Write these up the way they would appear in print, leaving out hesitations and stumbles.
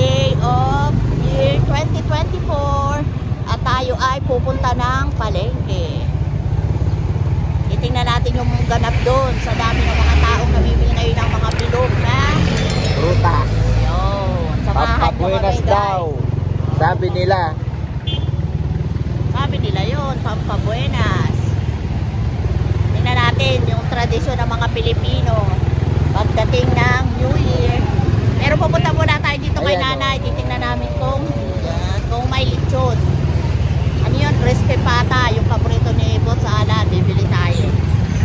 day of year 2024 at tayo ay pupunta ng palengke. Titingnan natin yung ganap doon sa dami ng mga taong namimili ngayon ng mga bilog na Fruta. yun, samahan nyo Pampabuenas kami daw. guys. Sabi nila. Sabi nila yun, pampabuenas. Tingnan natin yung tradisyon ng mga Pilipino pagdating ng New Year. Pero pupunta muna tayo dito kay Ayan, nanay. Titingnan namin kung may lechon. Ano yun? Crispy pata. Yung paborito ni Boss Alan. Bibili tayo.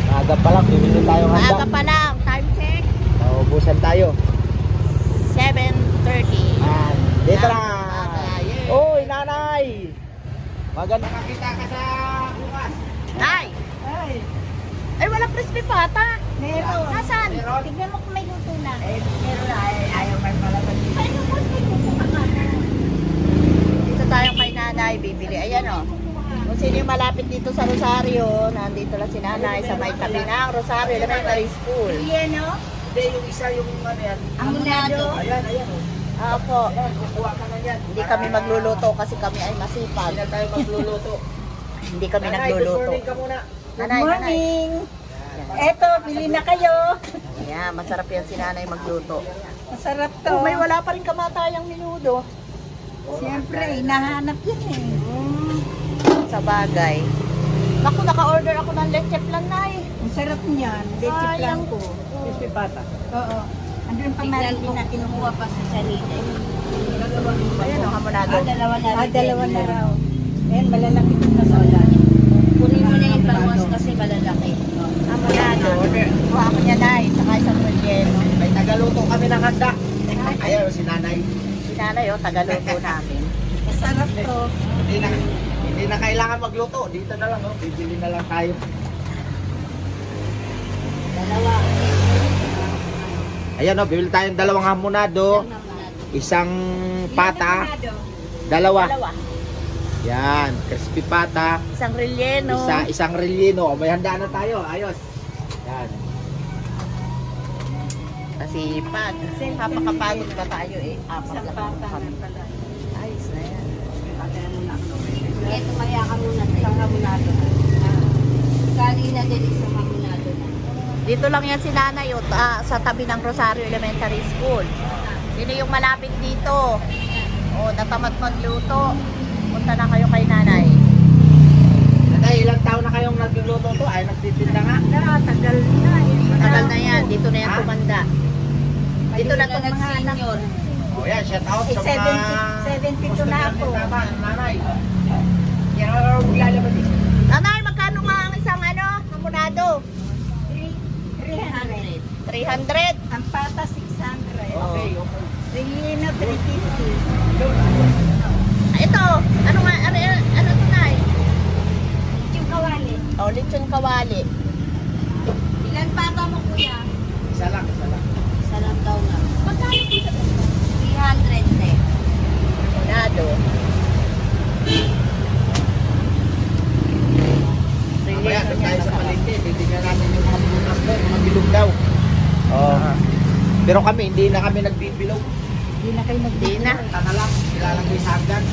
Maaga pa lang, bibili tayo ng handa. Maaga pa lang. Time check. Naubusan tayo. 7:30. Dito na. Yeah. Uy, nanay! Maganda makita ka sa bukas. Nay! Ay, walang crispy pata. Meron. Nasaan? Meron. Tignan mo kung may luto na. Meron na. Ayaw may palabas. Ay, naman, may pupunta ka na. Dito tayo kay nanay, bibili. Ayan o. Kung sino yung malapit dito sa Rosario, nandito lang si nanay sa may tabi ng Rosario Elementary School. Iyan, no? Hindi, yung isa yung ano yan. Amunado. Ayan, ayan. Opo. Ayan, kukuha ka na yan. Hindi kami magluluto kasi kami ay masipag. Hindi na tayo magluluto. Hindi kami Nanay, good nagluluto. morning ka muna. Good Nanay, nanay. morning. Eto, bili na kayo. Ayan, masarap yan si nanay magluto. Masarap to. Oh, may wala pa rin kamatayang minudo. Siyempre, hinahanap yan eh. Sa bagay. Naku, naka-order ako ng leche flan na eh. Ang sarap niyan. Leche Sayang. plan ko. Crispy pata. Oo. Andun pa marin na kinukuha pa sa sarili. Ayan o, hamonado. Dalawa na raw. Ayan, malalaki ito na sa ulan. Kunin mo na yung bangos kasi malalaki. Hamonado. Kuha ako niya na eh, saka isang relleno. May tagaluto kami ng handa. Ayan, si nanay. Si nanay o, tagaluto namin. Masarap to. Hindi na kailangan magluto. Dito na lang, oh. Bibili na lang tayo. Dalawa. Ayan, oh. Bibili tayong dalawang hamonado. Isang pata. Dalawa. Dalawa. Yan, crispy pata. Isang relleno. Isang relleno. May handa na tayo. Ayos. Yan. Kasi pag papakapagod pa tayo eh. Apat Isang lang pata kami. na pala. Ayos na yan. Kaya tumaya ka muna sa isang hamunado. Kali na din isang hamunado na. Dito lang yan si nanay o, sa tabi ng Rosario Elementary School. Sino yung malapit dito? O, natamad magluto. Punta na kayo kay nanay. Nanay, ilang taon na kayong nagluluto to? Ay, nagtitinda nga. Tagal na. Matagal na yan. Dito na yan tumanda. Dito na itong mga anak. Senior. O yan, shout out Eh, sa mga... 72 na ako. Tama, nanay. Yan ang lalabas dito. Nanay, magkano nga ang isang ano? Hamonado? 300. 300. Ang pata 600. Okay, okay. Relleno 350. Ito, ano to nay? Yung kawali. O, lechon kawali. Ilan pata mo kuya? Isa lang, isa lang. Isa lang daw nga. Magkano po sa 300 eh. hamonado? Mamaya, doon tayo sa palengke. Titignan natin yung mga bunas doon, mga bilog daw. Oo. Pero kami, hindi na kami nagbibilog. Hindi na kayo Hindi na. Tana lang, ilalagay sa hagdan.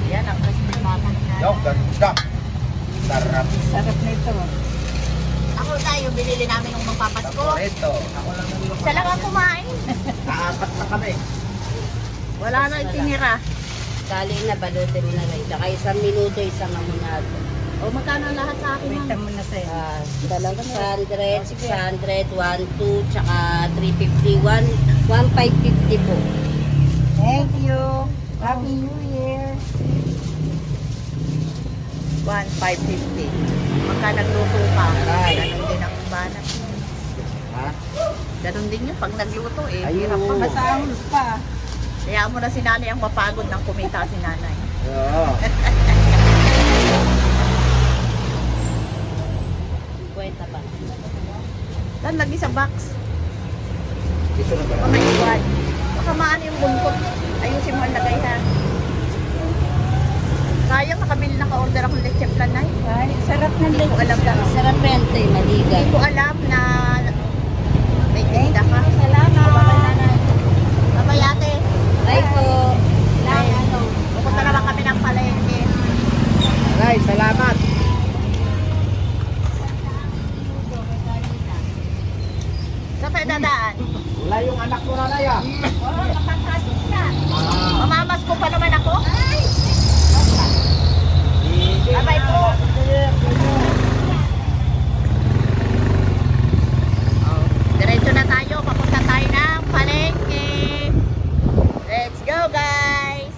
Yan ang crispy pata ni nanay. Yo, ganda. Sarap. Sarap na ito. Ako tayo, binili namin yung magpapasko. Ito, ako lang nang Isa lang ang kumain. Kaapat na kami. Wala na itinira. Kali na balutin mo na lang. Tsaka isang minuto, isang hamunado. O, magkano ang lahat sa akin? Wait ma'am? mo na sa'yo. 600, 600, 1, 2, tsaka 350, 1,550 po. Thank you. Happy New Year. 1,550. Pagka nagluto ka, ganun din ang banat. Ha? Ganun din yun pag nagluto eh. Ayun. Hirap pa. Masahol pa. Kaya mo na si nanay ang mapagod ng kumita si nanay. Oo. 50 ba? Dan lagi sa box. Dito na ba? Baka maiwan. Baka maano yung buntot. Ayusin mo ang lagay ha. Sayang nakabili naka-order akong leche flan na. Ay, sarap ng Hindi ko alam leche. lang. Sarap 20, maligat. Hindi ko alam na may tinda ka. Salamat. Babay ate. Bye po. Ay, pupunta naman kami ng palengke. Nay, salamat. Saan tayo dadaan? Wala yung anak mo, nanay ah. Oo, kapatid ka. Mamamas ko pa naman ako. Bye po. Oh, diretso na tayo. Papunta tayo ng palengke. Let's go, guys.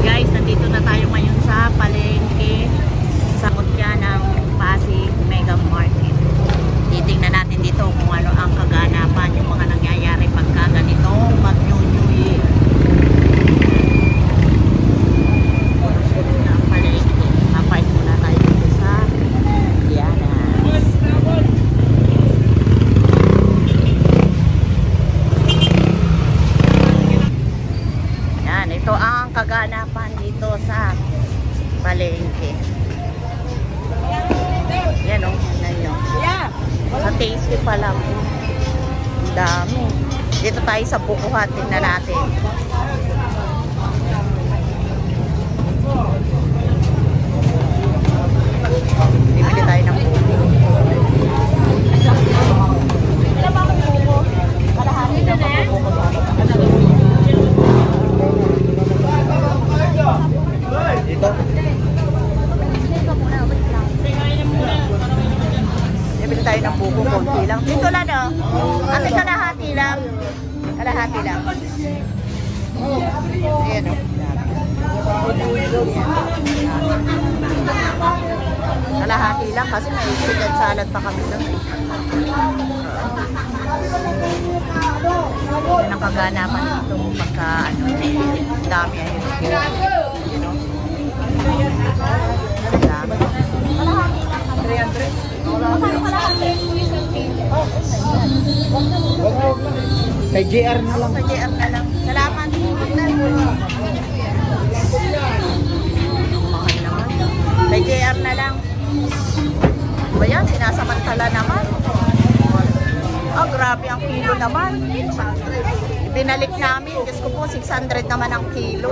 Guys, nandito na tayo ngayon sa palengke. Sa kutya ng Pasig Mega Market. Titingnan natin dito kung ano ang kaganapan, yung mga nangyayari pagka ganitong mag-New Year. Ang palengke. Mapait muna tayo dito sa Dianas. Yan, ito ang kaganapan dito sa palengke. Yan o, yan o. Sa tasty pa lang. Ang dami. Dito tayo sa bukuhan. Tingnan natin. Bibili tayo ng buko. Ilan ba ang buko? Kalahati na ba ang buko? Dito. Bibili tayo ng buko, konti lang. Dito lang, no? Ate, kalahati lang. Kalahati lang. Ayan, no? Kalahati lang kasi may chicken salad pa kami doon. Yan ang kaganapan dito pagka, ano, dami ayun. You know? Dami. Kalahati lang. 300. Kay JR na lang. Sa JR na lang. Salamat. Mahal naman. Sa JR na lang. Ba yan? Sinasamantala naman. Oh, grabe ang kilo naman. Binalik namin. Diyos ko po, 600 naman ang kilo.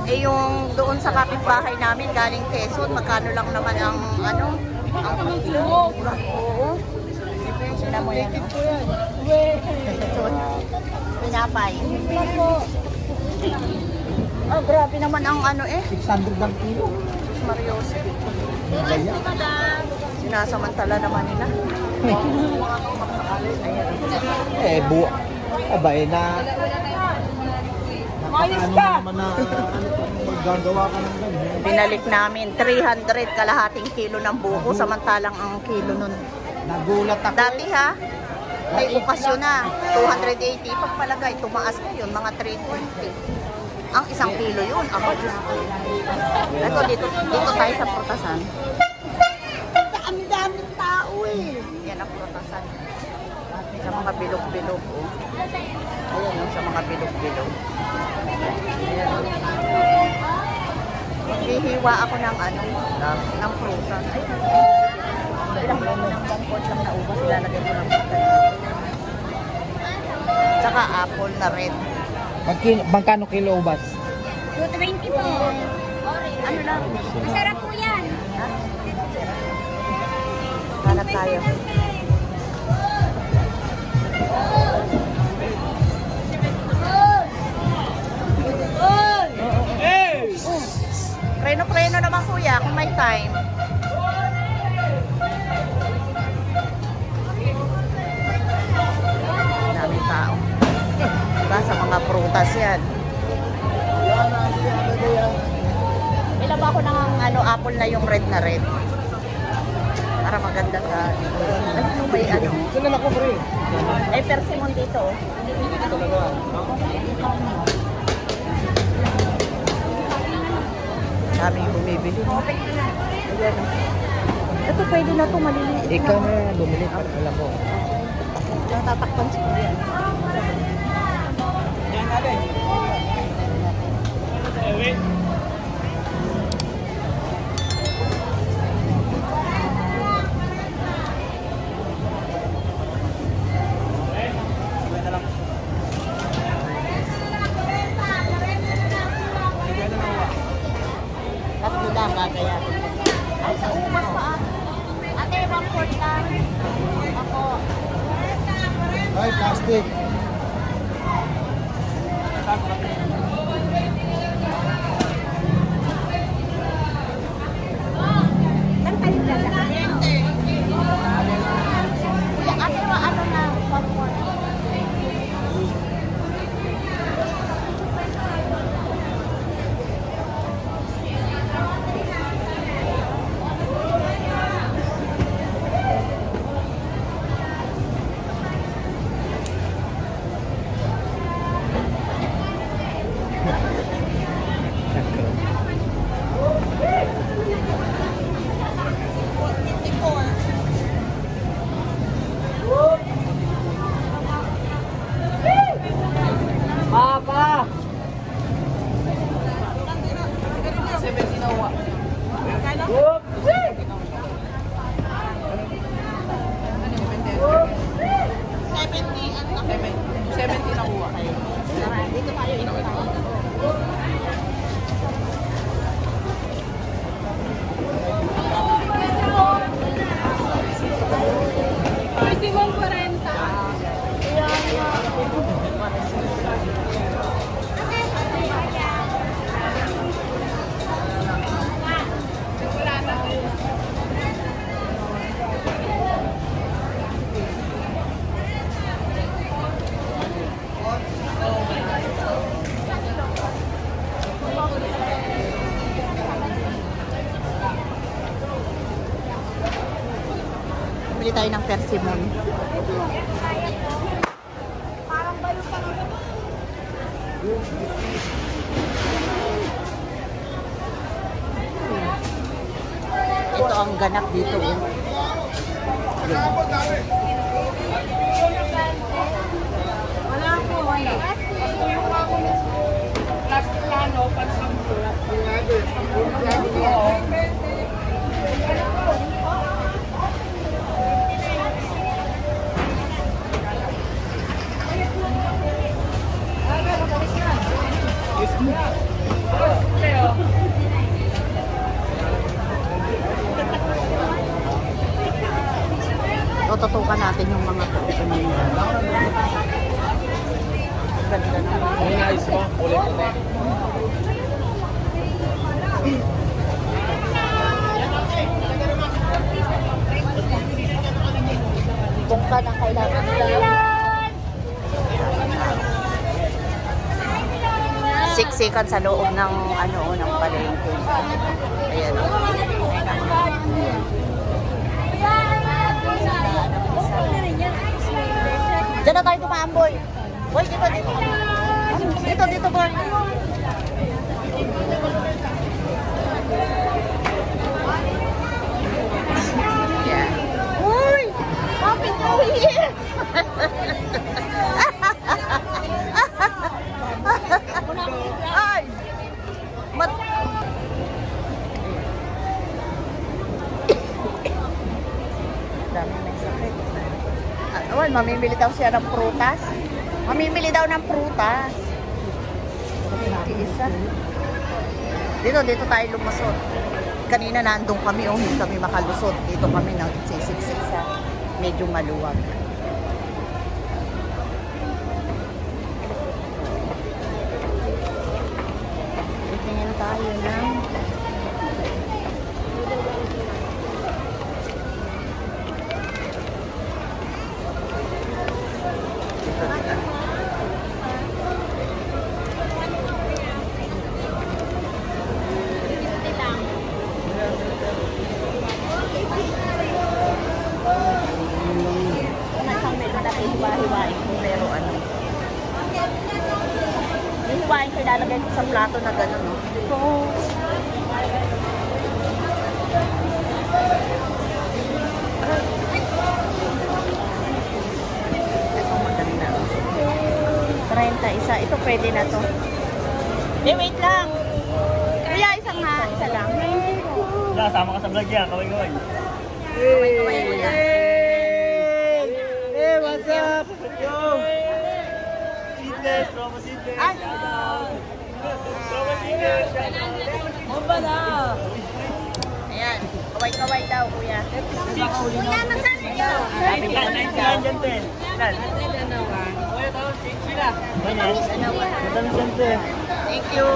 Eh yung doon sa kapitbahay namin, galing Quezon, magkano lang naman ang ano? Ang kilo. Oo. Sila mo yan, no? Pinapay. Oh, grabe naman ang ano eh. 600 ang kilo. Marios. Sinasamantala naman nila. Eh, aba eh na... Mayos ka! Naman na magagawa ka ng ganyan. Binalik namin 300 kalahating kilo ng buko samantalang ang kilo nun. Nagulat ako. Dati ha, may okasyon na 280 pagpalagay, tumaas na yun mga 320. Ang isang kilo yun. Ako, Diyos ko. Ito, dito tayo sa prutasan. Ang daming tao eh. Yan ang prutasan. Sa mga bilog-bilog. Oh. Ayan yung sa mga bilog-bilog. Ayan. Maghihiwa ako ng ano, ng prutas. Ilang bangkot lang na ubas, ilalagay ko ng prutas. Tsaka apple na red. Magkano kilo ubas? 220 po. Ano lang? Masarap po yan. Ha? Hanap tayo. Preno-preno naman kuya kung may time. Daming tao. Diba sa mga prutas yan. Ilan ba ako ng ano, apple na yung red na red? Para maganda sa... Ano may ano? Saan ako, pre? Ay, persimmon dito. Oh. Talaga. Dami yung bumibili. Ayan, oh. Ito pwede na ito, maliliit. Ikaw na bumili pa, alam mo. Natatakpan si kuya. lang, kakayatin ko. Ay, sa ubas pa ate, 1/4 lang. Ako. Ay, plastic. Saan kayo lalakad? Kuya, ate, ano na, 1/4. Papa! 70 na uwa. Whoop! 70 na uwa. Dito tayo, dito tayo. Maximum 40. Bili tayo ng persimmon. Ito ang ganap dito. Wala po, wala. Plastic ano, pansampo. Tututukan natin yung mga paninda. Ganda na. Yung ayos mo, ulit ko na. Buksan ang kailangan nila. Siksikan sa loob ng ng palengke. Ayan. Diyan na tayo dumaan, boy. Boy, dito. Dito, boy. Yeah. Uy! Happy New Year! Ay! Dami may sakit. Well, mamimili daw siya ng prutas. Mamimili daw ng prutas. Isa. Dito tayo lumusot. Kanina nandun kami, hindi kami makalusot. Dito kami nagsisiksik sa medyo maluwag. Tingin tayo ng hiwa-hiwain ko, pero hiwain ko, ilalagay ko sa plato na gano'n, no? Ito, madali na. 30, isa. Ito, pwede na to. Wait lang. Kuya, isa lang. Sama ka sa vlog yan, kaway-kaway. Kaway-kaway mo yan. Hey, what's up? Yo! Fitness, Roma Fitness. Ay! Roma Fitness! Mo ba na? Try daw, kuya. Kuya, magkano yun? Sabi ka, 99 dyan, te. Thank you.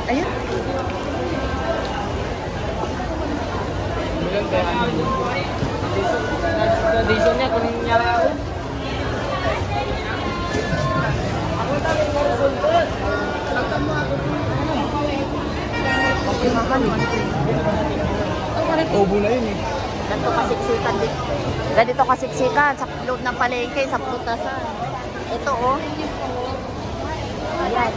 Ayun. Dito niya, kunin niya ako. Obo na yun eh. Ganito kasiksikan din. Ganito kasiksikan sa loob ng palengke, sa prutasan. Ito oh. Ayan.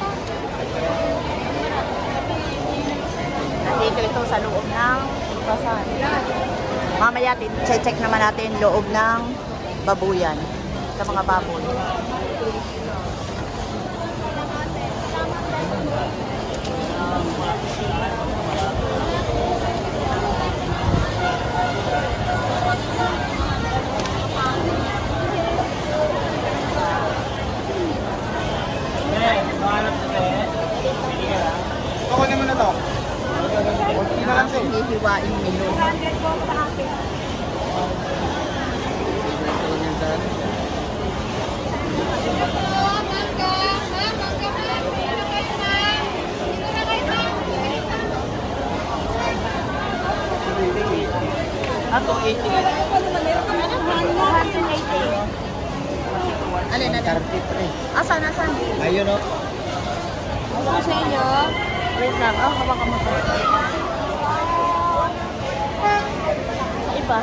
Nandito ito sa loob ng prutasan. Mamaya check naman natin loob ng babuyan. Sa mga baboy. Ako naman na to. Hihiwain nilo. Ako, 80. Alin, alin? 33. Asan, asan? Ayun o. Ako sa inyo. Wait lang. Oh, hawakan mo to. Iba.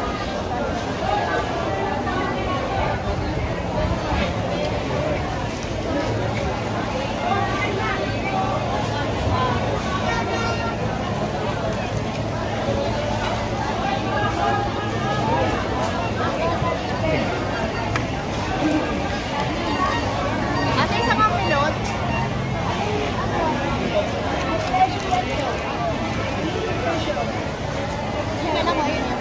Ate, isa kang milot? Sige lang, ayun yun.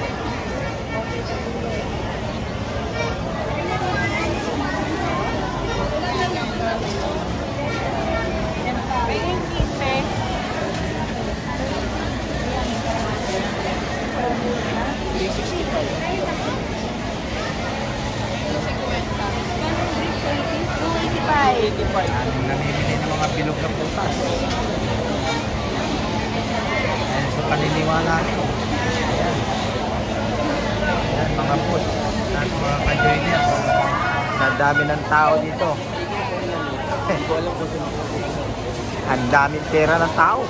Ayun, 15. Namimili ng mga bilog na prutas. Ayan, so paniniwala nyo. Ayan. Ayan, mga boss. Ayan, mga ka-joiners. Ang dami ng tao dito. Ang daming pera ng tao.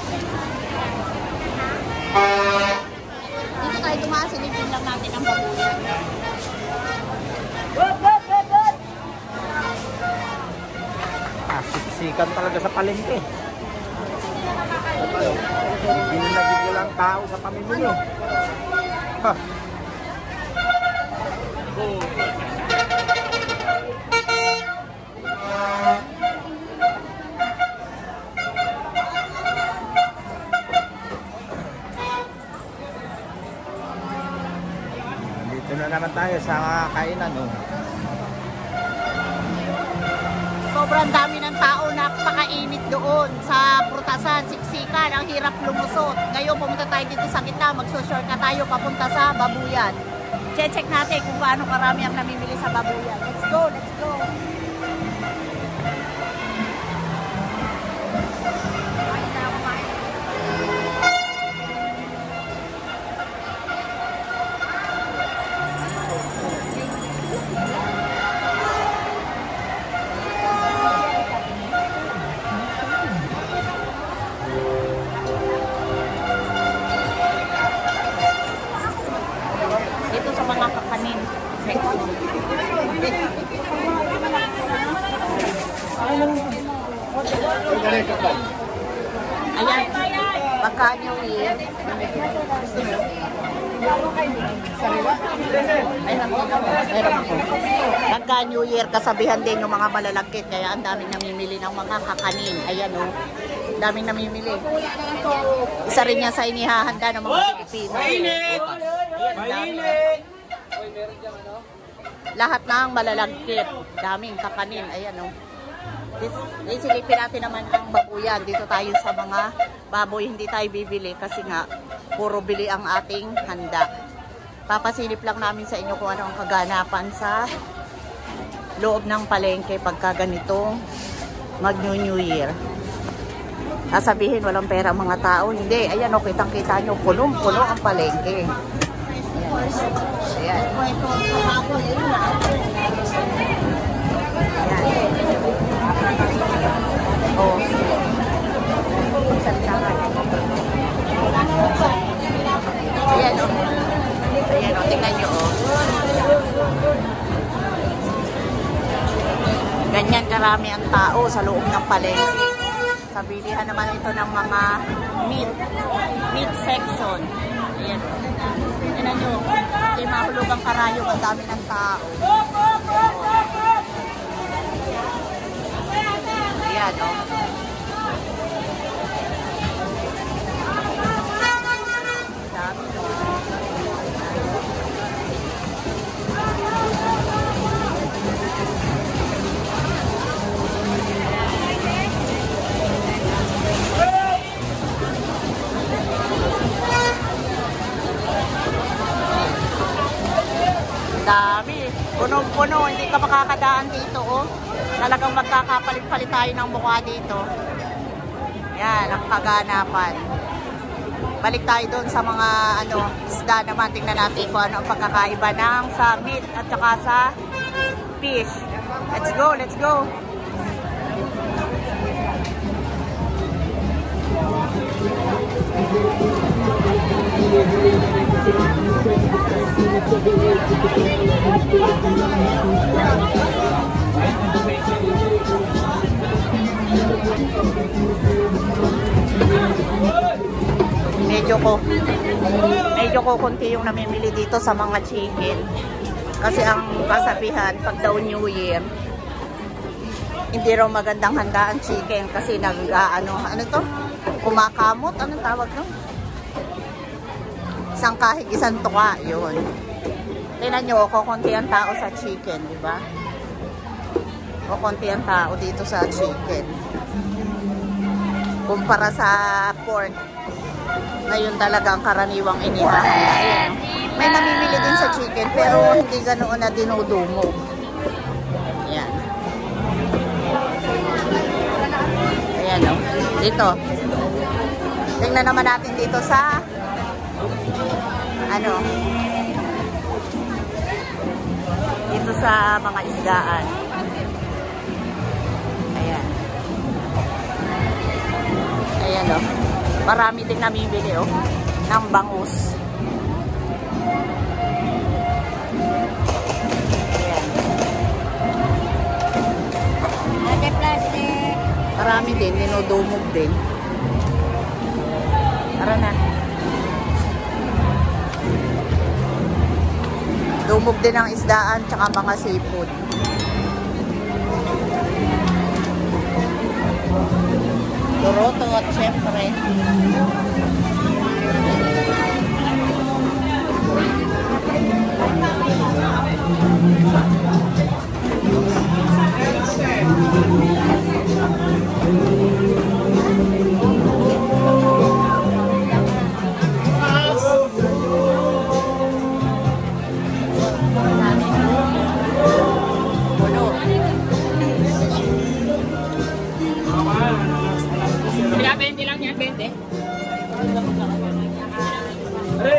Dito tayo tumaas, silipin lang natin ang babuyan. Siksikan talaga sa palengke. Hindi na nagigulang tao sa pamimili. Ha. Dito na naman tayo sa kainan. Oh. Sobrang dami ng tao, napakainit doon sa prutasan, siksikan, ang hirap lumusot. Ngayon pumunta tayo dito sa gitna, magsushortcut tayo papunta sa babuyan. Check natin kung paano karami ang namimili sa babuyan. Let's go, let's go. Dito sa mga kakanin. Ayan, pagka New Year. Pagka New Year, kasabihan din ng mga malalagkit. Kaya ang daming namimili ng mga kakanin. Ayan o, daming namimili. Isa rin yan sa inihahanda ng mga Pilipino. Mainit! Mainit! Lahat ng malalagkit. Daming kakanin. Ayan o. Isilipin natin naman ang babuyan. Dito tayo sa mga baboy. Hindi tayo bibili kasi nga puro bili ang ating handa. Papasilip lang namin sa inyo kung ano ang kaganapan sa loob ng palengke pagka ganitong mag-New Year. Sasabihin walang pera ang mga tao. Hindi. Ayan o, kitang-kita nyo. Punong-puno ang palengke. Ayan. Oh. Ayan o. Ayan o, tingnan nyo o. Ganyan karami ang tao sa loob ng palengke. Sa bilihan naman ito ng mga meat section. Ayan. Tingnan nyo. Ito yung mahulugang karayong. Ang dami ng tao. Ayan o. Dami o. Dami. Punong-puno. Hindi ka makakadaan dito, oh. Talagang magkakapalit-palit tayo ng mukha dito. Yan, ang kaganapan. Balik tayo doon sa mga, isda naman. Tingnan natin kung ano ang pagkakaiba ng sa meat at saka sa fish. Let's go, let's go. Medyo kukunti yung namimili dito sa mga chicken. Kasi ang kasabihan, pag daw New Year, hindi raw magandang handa ang chicken kasi kumakamot, anong tawag no? Isang kahig, isang tuka, yun. Tingnan nyo, kukunti ang tao sa chicken, di ba? Kukunti ang tao dito sa chicken. Kumpara sa pork, ngayon talaga ang karaniwang inihahanda. Ayan. May namimili din sa chicken, pero hindi ganoon na dinudumog. Ayan. Ayan o. Dito. Tingnan naman natin dito sa dito sa mga isdaan. Ayan. Ayan o. Marami din namimili o ng bangus. Ayan. Ate plastic. Marami din, dinudumog din. Tara na. Dumog din ang isdaan tsaka mga seafood. Toroto at syempre.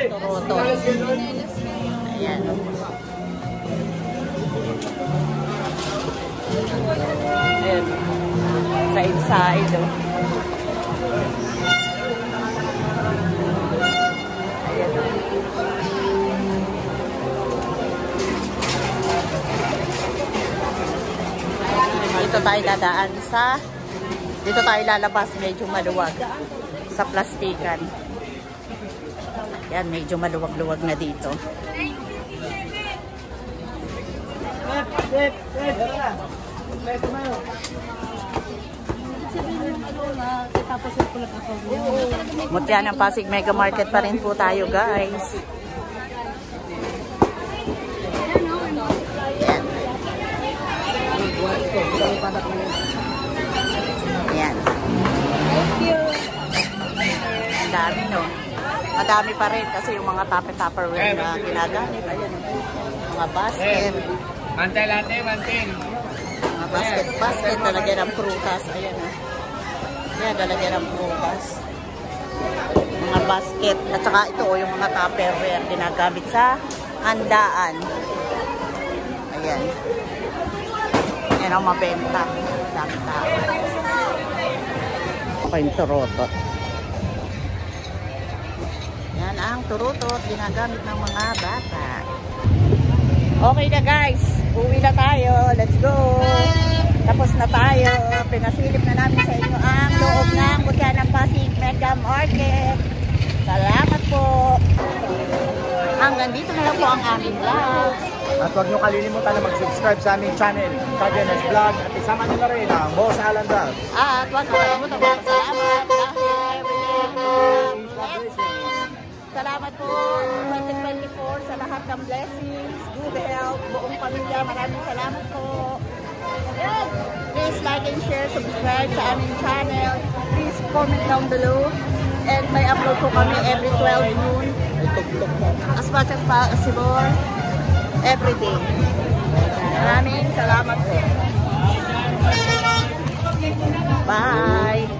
Toroto. Ayan. Ayan. Side-side. Ayan. Dito tayo dadaan dito tayo lalabas, medyo maluwag sa plastikan. Yan, medyo maluwag-luwag na dito. Mutya ng Pasig Mega Market pa rin po tayo, guys. Yan. Yan. Ang dami, no? Madami pa rin kasi yung mga tupperware na ginagamit. Ayan, mga basket. Mantel ate, mantel. Mga basket, lalagyan ng prutas. Ayan, Ayan, lalagyan ng prutas. Mga basket. At saka ito, yung mga tupperware ginagamit sa handaan. Ayan. Ayan ang mabenta. Dami tao. Okay, yung turotot. Yan ang turutot, ginagamit ng mga bata. Okay na guys, uwi na tayo. Let's go! Tapos na tayo. Pinasilip na namin sa inyo ang loob ng Butianan Pasig Mega Market. Salamat po! Hanggang dito na lang po ang aming vlog. At huwag nyo kalilimutan na mag-subscribe sa aming channel, Kagenes Vlog. At isama nyo na rin ang Boss Alan Vlog. At huwag nakalimutan po salamat dahil salamat po 2024 sa lahat ng blessings, good health, buong pamilya. Maraming salamat po. Please like and share, subscribe sa aming channel. Please comment down below. And may upload po kami every 12 noon. As much as possible, every day. Maraming salamat po. Bye!